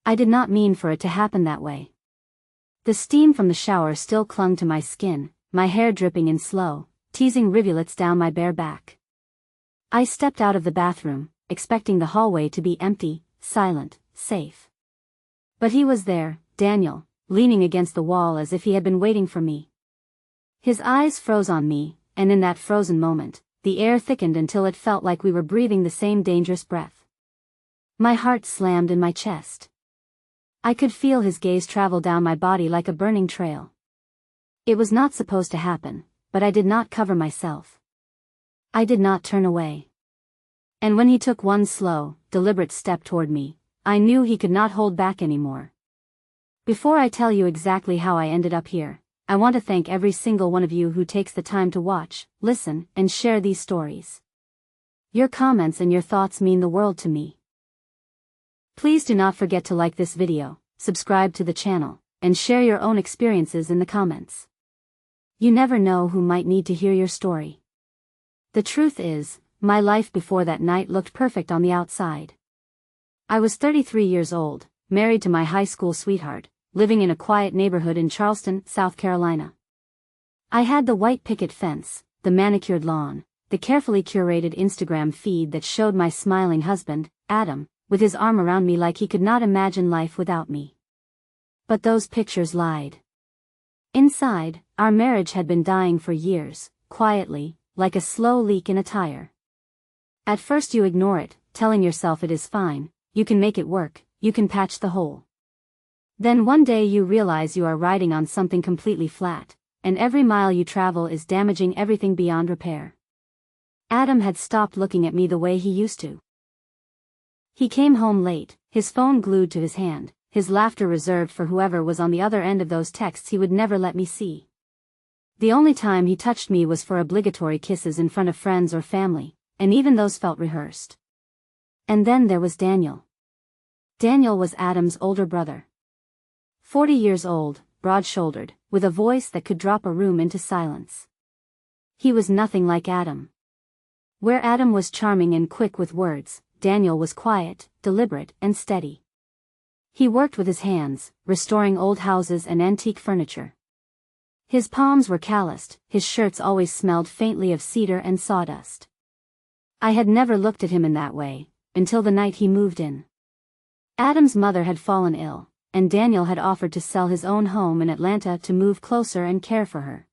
I did not mean for it to happen that way. The steam from the shower still clung to my skin, my hair dripping in slow, teasing rivulets down my bare back. I stepped out of the bathroom, expecting the hallway to be empty, silent, safe. But he was there, Daniel, leaning against the wall as if he had been waiting for me. His eyes froze on me, and in that frozen moment, the air thickened until it felt like we were breathing the same dangerous breath. My heart slammed in my chest. I could feel his gaze travel down my body like a burning trail. It was not supposed to happen, but I did not cover myself. I did not turn away. And when he took one slow, deliberate step toward me, I knew he could not hold back anymore. Before I tell you exactly how I ended up here, I want to thank every single one of you who takes the time to watch, listen, and share these stories. Your comments and your thoughts mean the world to me. Please do not forget to like this video, subscribe to the channel, and share your own experiences in the comments. You never know who might need to hear your story. The truth is, my life before that night looked perfect on the outside. I was 33 years old, married to my high school sweetheart, living in a quiet neighborhood in Charleston, South Carolina. I had the white picket fence, the manicured lawn, the carefully curated Instagram feed that showed my smiling husband, Adam, with his arm around me like he could not imagine life without me. But those pictures lied. Inside, our marriage had been dying for years, quietly, like a slow leak in a tire. At first you ignore it, telling yourself it is fine, you can make it work, you can patch the hole. Then one day you realize you are riding on something completely flat, and every mile you travel is damaging everything beyond repair. Adam had stopped looking at me the way he used to. He came home late, his phone glued to his hand, his laughter reserved for whoever was on the other end of those texts he would never let me see. The only time he touched me was for obligatory kisses in front of friends or family, and even those felt rehearsed. And then there was Daniel. Daniel was Adam's older brother. 40 years old, broad-shouldered, with a voice that could drop a room into silence. He was nothing like Adam. Where Adam was charming and quick with words, Daniel was quiet, deliberate, and steady. He worked with his hands, restoring old houses and antique furniture. His palms were calloused, his shirts always smelled faintly of cedar and sawdust. I had never looked at him in that way, until the night he moved in. Adam's mother had fallen ill, and Daniel had offered to sell his own home in Atlanta to move closer and care for her.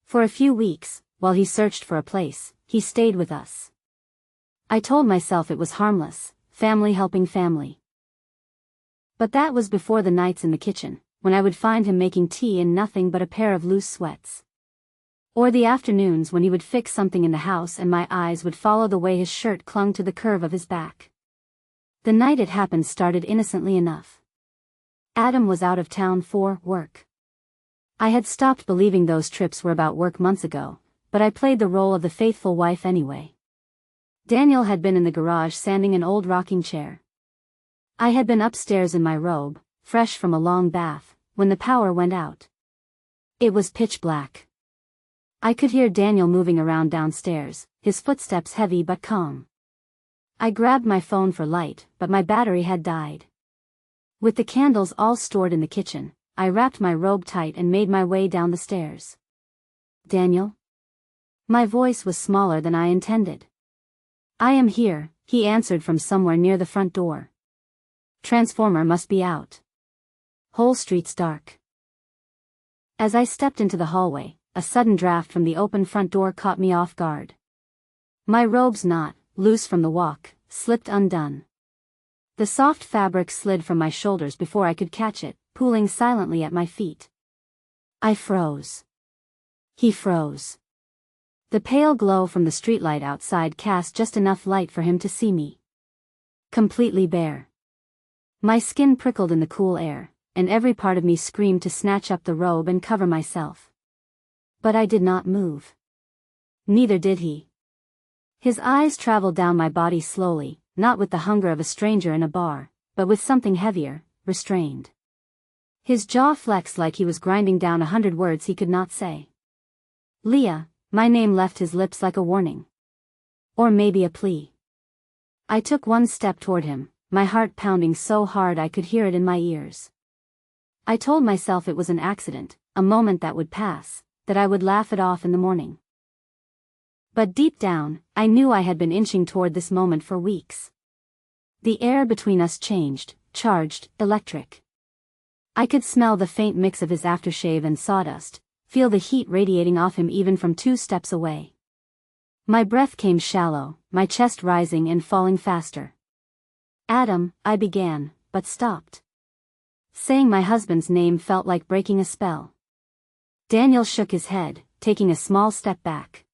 For a few weeks, while he searched for a place, he stayed with us. I told myself it was harmless, family helping family. But that was before the nights in the kitchen, when I would find him making tea in nothing but a pair of loose sweats. Or the afternoons when he would fix something in the house and my eyes would follow the way his shirt clung to the curve of his back. The night it happened started innocently enough. Adam was out of town for work. I had stopped believing those trips were about work months ago, but I played the role of the faithful wife anyway. Daniel had been in the garage sanding an old rocking chair. I had been upstairs in my robe, fresh from a long bath, when the power went out. It was pitch black. I could hear Daniel moving around downstairs, his footsteps heavy but calm. I grabbed my phone for light, but my battery had died. With the candles all stored in the kitchen, I wrapped my robe tight and made my way down the stairs. Daniel? My voice was smaller than I intended. I am here, he answered from somewhere near the front door. Transformer must be out. Whole street's dark. As I stepped into the hallway, a sudden draft from the open front door caught me off guard. My robe's knot, loose from the walk, slipped undone. The soft fabric slid from my shoulders before I could catch it, pooling silently at my feet. I froze. He froze. The pale glow from the streetlight outside cast just enough light for him to see me. Completely bare. My skin prickled in the cool air, and every part of me screamed to snatch up the robe and cover myself. But I did not move. Neither did he. His eyes traveled down my body slowly, not with the hunger of a stranger in a bar, but with something heavier, restrained. His jaw flexed like he was grinding down 100 words he could not say. Leah, my name left his lips like a warning. Or maybe a plea. I took one step toward him, my heart pounding so hard I could hear it in my ears. I told myself it was an accident, a moment that would pass, that I would laugh it off in the morning. But deep down, I knew I had been inching toward this moment for weeks. The air between us changed, charged, electric. I could smell the faint mix of his aftershave and sawdust, feel the heat radiating off him even from 2 steps away. My breath came shallow, my chest rising and falling faster. Adam, I began, but stopped. Saying my husband's name felt like breaking a spell. Daniel shook his head, taking a small step back.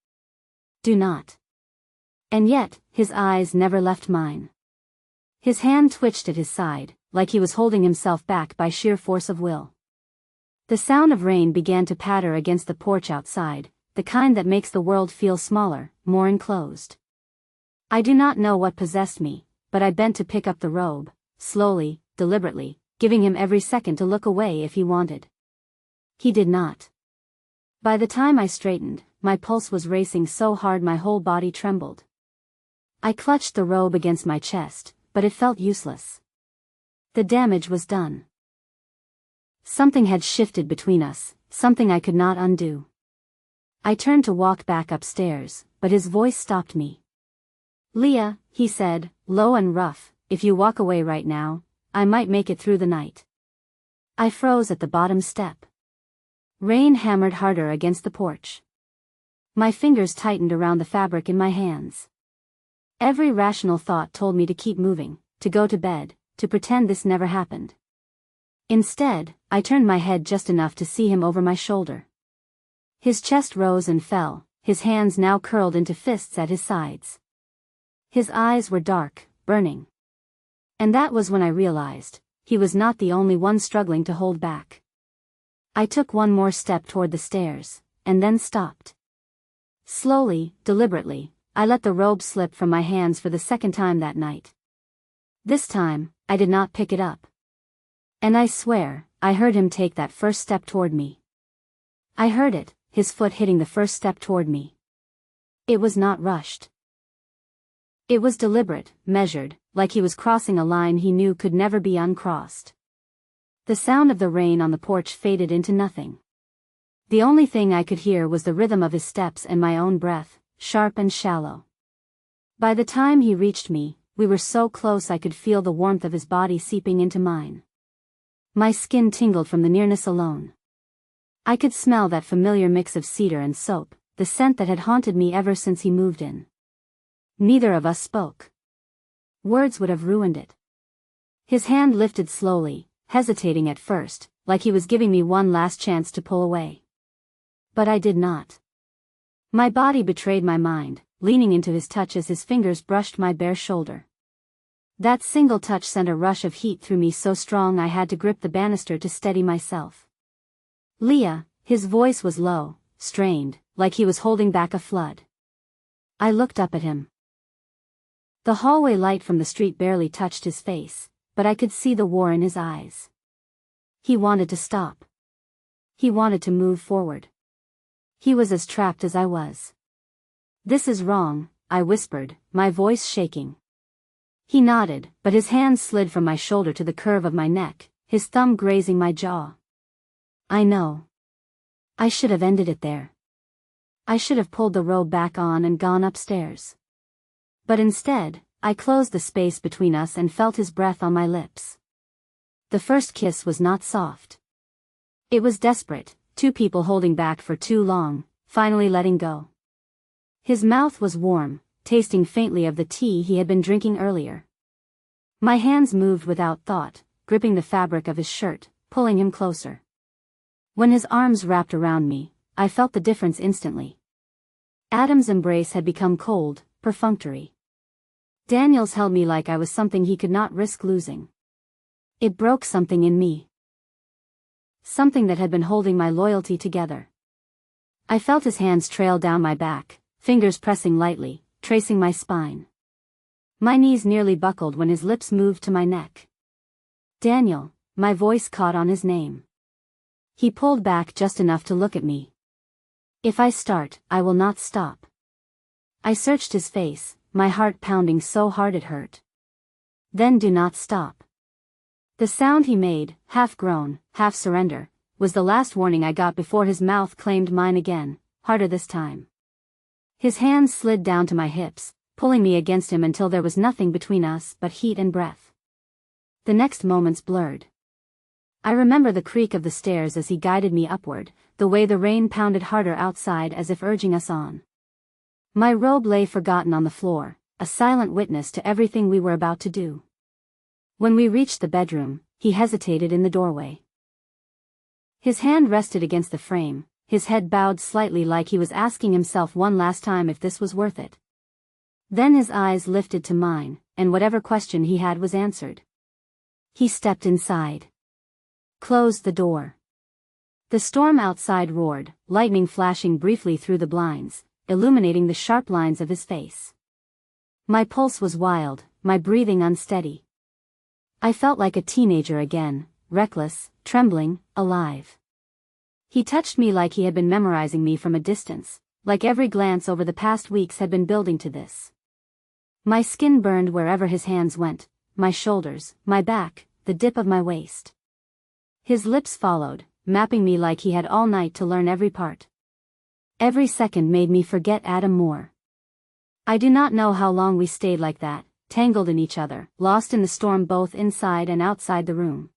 Do not. And yet, his eyes never left mine. His hand twitched at his side, like he was holding himself back by sheer force of will. The sound of rain began to patter against the porch outside, the kind that makes the world feel smaller, more enclosed. I do not know what possessed me, but I bent to pick up the robe, slowly, deliberately, giving him every second to look away if he wanted. He did not. By the time I straightened, my pulse was racing so hard my whole body trembled. I clutched the robe against my chest, but it felt useless. The damage was done. Something had shifted between us, something I could not undo. I turned to walk back upstairs, but his voice stopped me. Leah, he said, low and rough, if you walk away right now, I might make it through the night. I froze at the bottom step. Rain hammered harder against the porch. My fingers tightened around the fabric in my hands. Every rational thought told me to keep moving, to go to bed, to pretend this never happened. Instead, I turned my head just enough to see him over my shoulder. His chest rose and fell, his hands now curled into fists at his sides. His eyes were dark, burning. And that was when I realized, he was not the only one struggling to hold back. I took one more step toward the stairs, and then stopped. Slowly, deliberately, I let the robe slip from my hands for the second time that night. This time, I did not pick it up. And I swear, I heard him take that first step toward me. I heard it, his foot hitting the first step toward me. It was not rushed. It was deliberate, measured, like he was crossing a line he knew could never be uncrossed. The sound of the rain on the porch faded into nothing. The only thing I could hear was the rhythm of his steps and my own breath, sharp and shallow. By the time he reached me, we were so close I could feel the warmth of his body seeping into mine. My skin tingled from the nearness alone. I could smell that familiar mix of cedar and soap, the scent that had haunted me ever since he moved in. Neither of us spoke. Words would have ruined it. His hand lifted slowly, hesitating at first, like he was giving me one last chance to pull away. But I did not. My body betrayed my mind, leaning into his touch as his fingers brushed my bare shoulder. That single touch sent a rush of heat through me so strong I had to grip the banister to steady myself. Leah, his voice was low, strained, like he was holding back a flood. I looked up at him. The hallway light from the street barely touched his face, but I could see the war in his eyes. He wanted to stop. He wanted to move forward. He was as trapped as I was. This is wrong, I whispered, my voice shaking. He nodded, but his hand slid from my shoulder to the curve of my neck, his thumb grazing my jaw. I know. I should have ended it there. I should have pulled the robe back on and gone upstairs. But instead, I closed the space between us and felt his breath on my lips. The first kiss was not soft. It was desperate, two people holding back for too long, finally letting go. His mouth was warm, tasting faintly of the tea he had been drinking earlier. My hands moved without thought, gripping the fabric of his shirt, pulling him closer. When his arms wrapped around me, I felt the difference instantly. Adam's embrace had become cold, perfunctory. Daniel's held me like I was something he could not risk losing. It broke something in me. Something that had been holding my loyalty together. I felt his hands trail down my back, fingers pressing lightly, tracing my spine. My knees nearly buckled when his lips moved to my neck. Daniel, my voice caught on his name. He pulled back just enough to look at me. If I start, I will not stop. I searched his face, my heart pounding so hard it hurt. Then do not stop. The sound he made, half groan, half surrender, was the last warning I got before his mouth claimed mine again, harder this time. His hands slid down to my hips, pulling me against him until there was nothing between us but heat and breath. The next moments blurred. I remember the creak of the stairs as he guided me upward, the way the rain pounded harder outside as if urging us on. My robe lay forgotten on the floor, a silent witness to everything we were about to do. When we reached the bedroom, he hesitated in the doorway. His hand rested against the frame, his head bowed slightly like he was asking himself one last time if this was worth it. Then his eyes lifted to mine, and whatever question he had was answered. He stepped inside. Closed the door. The storm outside roared, lightning flashing briefly through the blinds, illuminating the sharp lines of his face. My pulse was wild, my breathing unsteady. I felt like a teenager again, reckless, trembling, alive. He touched me like he had been memorizing me from a distance, like every glance over the past weeks had been building to this. My skin burned wherever his hands went, my shoulders, my back, the dip of my waist. His lips followed, mapping me like he had all night to learn every part. Every second made me forget Adam more. I do not know how long we stayed like that, tangled in each other, lost in the storm both inside and outside the room.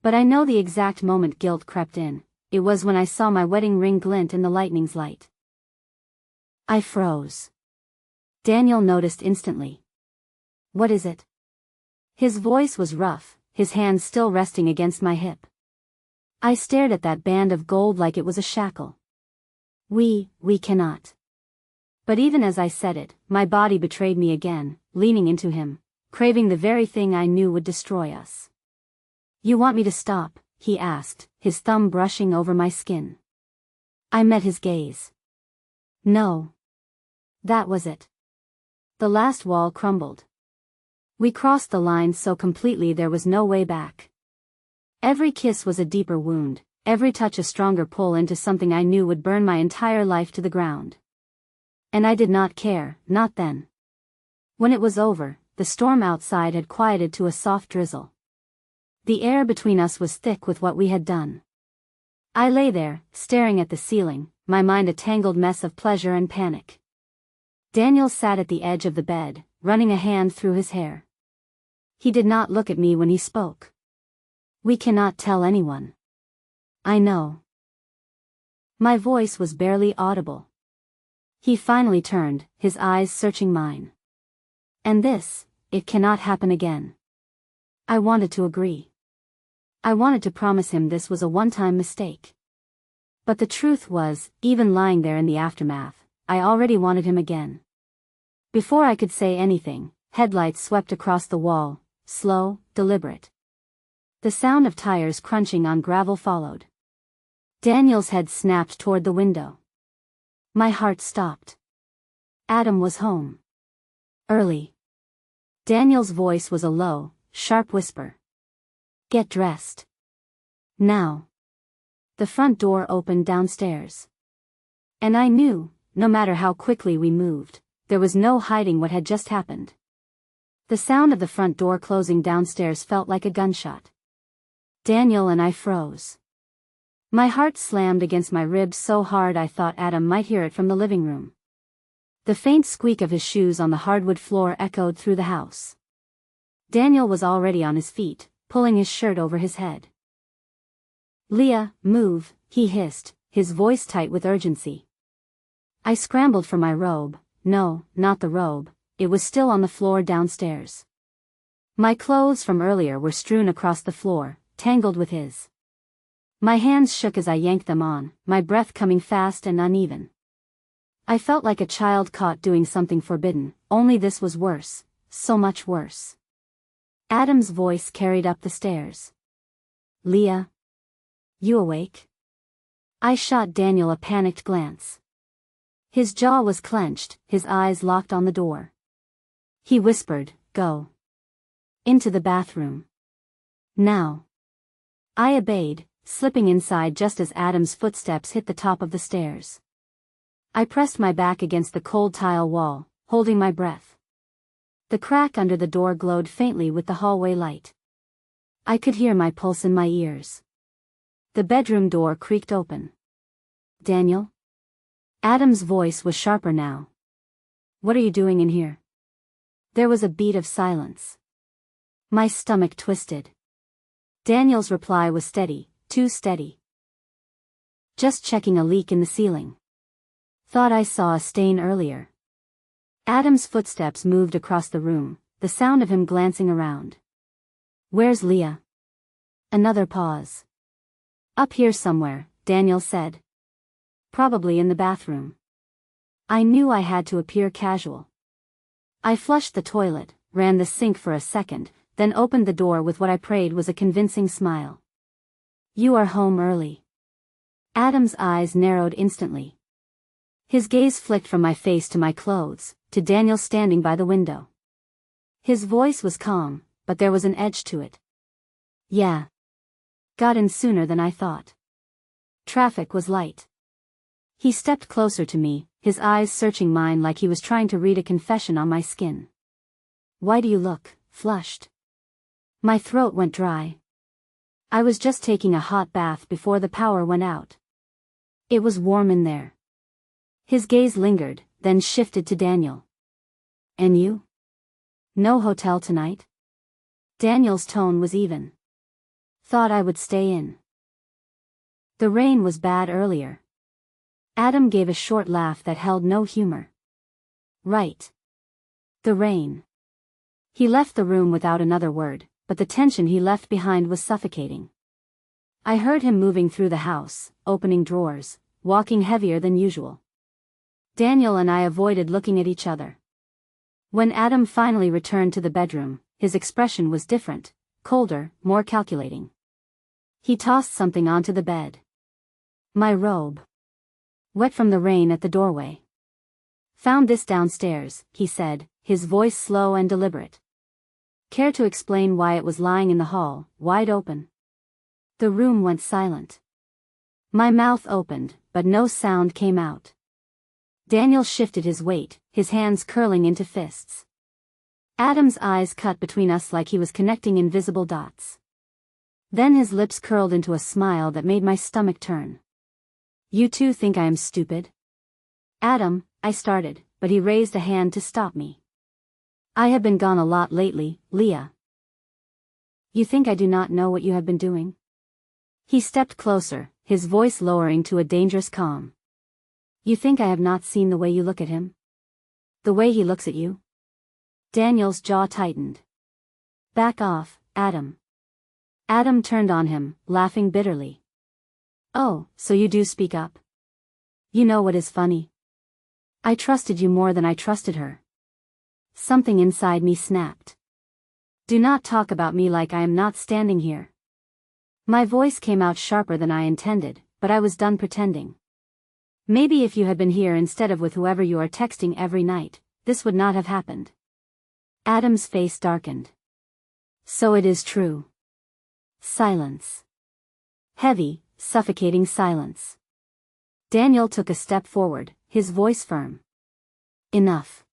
But I know the exact moment guilt crept in. It was when I saw my wedding ring glint in the lightning's light. I froze. Daniel noticed instantly. What is it? His voice was rough, his hand still resting against my hip. I stared at that band of gold like it was a shackle. We cannot. But even as I said it, my body betrayed me again, leaning into him, craving the very thing I knew would destroy us. You want me to stop? He asked, his thumb brushing over my skin. I met his gaze. No. That was it. The last wall crumbled. We crossed the line so completely there was no way back. Every kiss was a deeper wound, every touch a stronger pull into something I knew would burn my entire life to the ground. And I did not care, not then. When it was over, the storm outside had quieted to a soft drizzle. The air between us was thick with what we had done. I lay there, staring at the ceiling, my mind a tangled mess of pleasure and panic. Daniel sat at the edge of the bed, running a hand through his hair. He did not look at me when he spoke. We cannot tell anyone. I know. My voice was barely audible. He finally turned, his eyes searching mine. And this, it cannot happen again. I wanted to agree. I wanted to promise him this was a one-time mistake. But the truth was, even lying there in the aftermath, I already wanted him again. Before I could say anything, headlights swept across the wall, slow, deliberate. The sound of tires crunching on gravel followed. Daniel's head snapped toward the window. My heart stopped. Adam was home. Early. Daniel's voice was a low, sharp whisper. Get dressed. Now. The front door opened downstairs. And I knew, no matter how quickly we moved, there was no hiding what had just happened. The sound of the front door closing downstairs felt like a gunshot. Daniel and I froze. My heart slammed against my ribs so hard I thought Adam might hear it from the living room. The faint squeak of his shoes on the hardwood floor echoed through the house. Daniel was already on his feet, pulling his shirt over his head. Leah, move, he hissed, his voice tight with urgency. I scrambled for my robe. No, not the robe, it was still on the floor downstairs. My clothes from earlier were strewn across the floor, tangled with his. My hands shook as I yanked them on, my breath coming fast and uneven. I felt like a child caught doing something forbidden, only this was worse, so much worse. Adam's voice carried up the stairs. Leah? You awake? I shot Daniel a panicked glance. His jaw was clenched, his eyes locked on the door. He whispered, go. Into the bathroom. Now. I obeyed, slipping inside just as Adam's footsteps hit the top of the stairs. I pressed my back against the cold tile wall, holding my breath. The crack under the door glowed faintly with the hallway light. I could hear my pulse in my ears. The bedroom door creaked open. Daniel? Adam's voice was sharper now. What are you doing in here? There was a beat of silence. My stomach twisted. Daniel's reply was steady, too steady. Just checking a leak in the ceiling. Thought I saw a stain earlier. Adam's footsteps moved across the room, the sound of him glancing around. Where's Leah? Another pause. Up here somewhere, Daniel said. Probably in the bathroom. I knew I had to appear casual. I flushed the toilet, ran the sink for a second, then opened the door with what I prayed was a convincing smile. You are home early. Adam's eyes narrowed instantly. His gaze flicked from my face to my clothes, to Daniel standing by the window. His voice was calm, but there was an edge to it. Yeah. Got in sooner than I thought. Traffic was light. He stepped closer to me, his eyes searching mine like he was trying to read a confession on my skin. Why do you look flushed? My throat went dry. I was just taking a hot bath before the power went out. It was warm in there. His gaze lingered, then shifted to Daniel. And you? No hotel tonight? Daniel's tone was even. Thought I would stay in. The rain was bad earlier. Adam gave a short laugh that held no humor. Right. The rain. He left the room without another word, but the tension he left behind was suffocating. I heard him moving through the house, opening drawers, walking heavier than usual. Daniel and I avoided looking at each other. When Adam finally returned to the bedroom, his expression was different, colder, more calculating. He tossed something onto the bed. My robe. Wet from the rain at the doorway. Found this downstairs, he said, his voice slow and deliberate. Care to explain why it was lying in the hall, wide open? The room went silent. My mouth opened, but no sound came out. Daniel shifted his weight, his hands curling into fists. Adam's eyes cut between us like he was connecting invisible dots. Then his lips curled into a smile that made my stomach turn. You two think I am stupid? Adam, I started, but he raised a hand to stop me. I have been gone a lot lately, Leah. You think I do not know what you have been doing? He stepped closer, his voice lowering to a dangerous calm. You think I have not seen the way you look at him? The way he looks at you? Daniel's jaw tightened. Back off, Adam. Adam turned on him, laughing bitterly. Oh, so you do speak up? You know what is funny? I trusted you more than I trusted her. Something inside me snapped. Do not talk about me like I am not standing here. My voice came out sharper than I intended, but I was done pretending. Maybe if you had been here instead of with whoever you are texting every night, this would not have happened. Adam's face darkened. So it is true. Silence. Heavy, suffocating silence. Daniel took a step forward, his voice firm. Enough.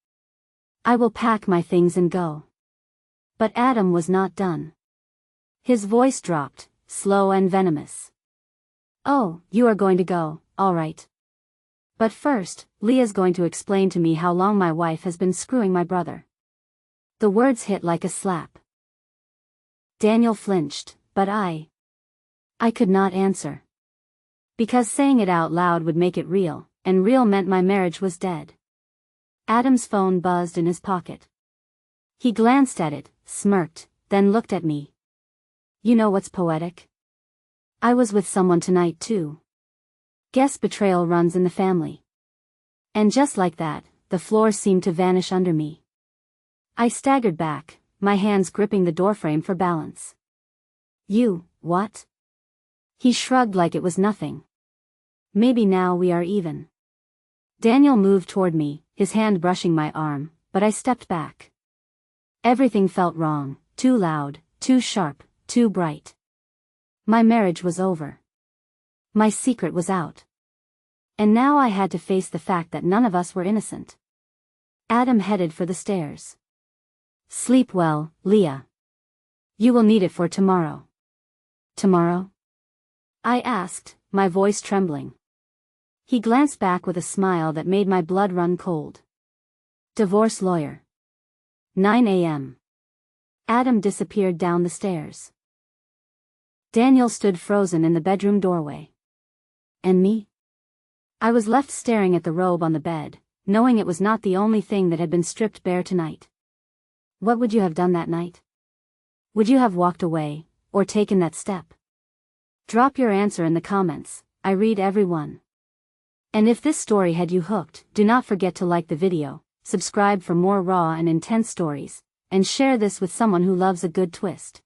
I will pack my things and go. But Adam was not done. His voice dropped, slow and venomous. Oh, you are going to go, all right. But first, Leah's going to explain to me how long my wife has been screwing my brother. The words hit like a slap. Daniel flinched, but I could not answer. Because saying it out loud would make it real, and real meant my marriage was dead. Adam's phone buzzed in his pocket. He glanced at it, smirked, then looked at me. You know what's poetic? I was with someone tonight too. Guess betrayal runs in the family. And just like that, the floor seemed to vanish under me. I staggered back, my hands gripping the doorframe for balance. You, what? He shrugged like it was nothing. Maybe now we are even. Daniel moved toward me, his hand brushing my arm, but I stepped back. Everything felt wrong, too loud, too sharp, too bright. My marriage was over. My secret was out. And now I had to face the fact that none of us were innocent. Adam headed for the stairs. Sleep well, Leah. You will need it for tomorrow. Tomorrow? I asked, my voice trembling. He glanced back with a smile that made my blood run cold. Divorce lawyer. 9 a.m. Adam disappeared down the stairs. Daniel stood frozen in the bedroom doorway. And me? I was left staring at the robe on the bed, knowing it was not the only thing that had been stripped bare tonight. What would you have done that night? Would you have walked away, or taken that step? Drop your answer in the comments, I read every one. And if this story had you hooked, do not forget to like the video, subscribe for more raw and intense stories, and share this with someone who loves a good twist.